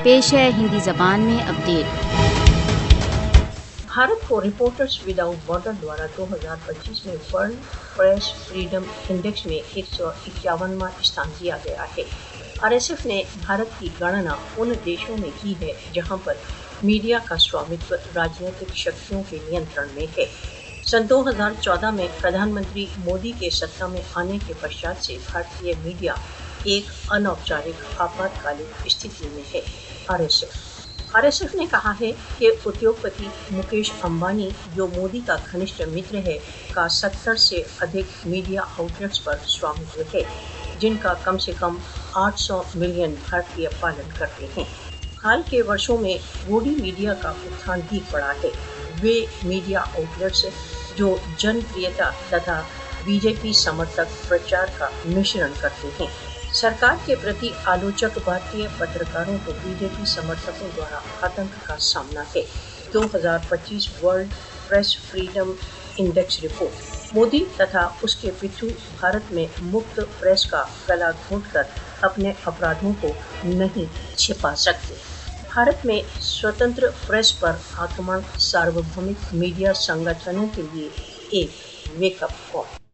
पेश है हिंदी जबान में अपडेट। भारत को रिपोर्टर्स विदाउट बॉर्डर द्वारा 2025 में वर्ल्ड प्रेस फ्रीडम इंडेक्स में 151वां स्थान दिया गया है। आरएसएफ ने भारत की गणना उन देशों में की है जहां पर मीडिया का स्वामित्व राजनीतिक शक्तियों के नियंत्रण में है। सन 2014 में प्रधानमंत्री मोदी के सत्ता में आने के पश्चात से भारतीय मीडिया एक अनौपचारिक आपातकालीन स्थिति में है। आरएसएफ ने कहा है कि उद्योगपति मुकेश अंबानी, जो मोदी का घनिष्ठ मित्र है, का 70 से अधिक मीडिया आउटलेट्स पर स्वामित्व है, जिनका कम से कम 800 मिलियन भारतीय पालन करते हैं। हाल के वर्षों में रूढ़ी मीडिया का उत्थान भी बढ़ा है। वे मीडिया आउटलेट्स जो जनप्रियता तथा बीजेपी समर्थक प्रचार का मिश्रण करते हैं। सरकार के प्रति आलोचक भारतीय पत्रकारों को बीजेपी समर्थकों द्वारा आतंक का सामना है। 2025 world press freedom index report. Modi तथा उसके पिट्ठू भारत में मुक्त प्रेस का गला घोंटकर अपने अपराधों को नहीं छिपा सकते। भारत में स्वतंत्र प्रेस पर आक्रमण सार्वभौमिक मीडिया संगठनों के लिए एक वेकअप कॉल।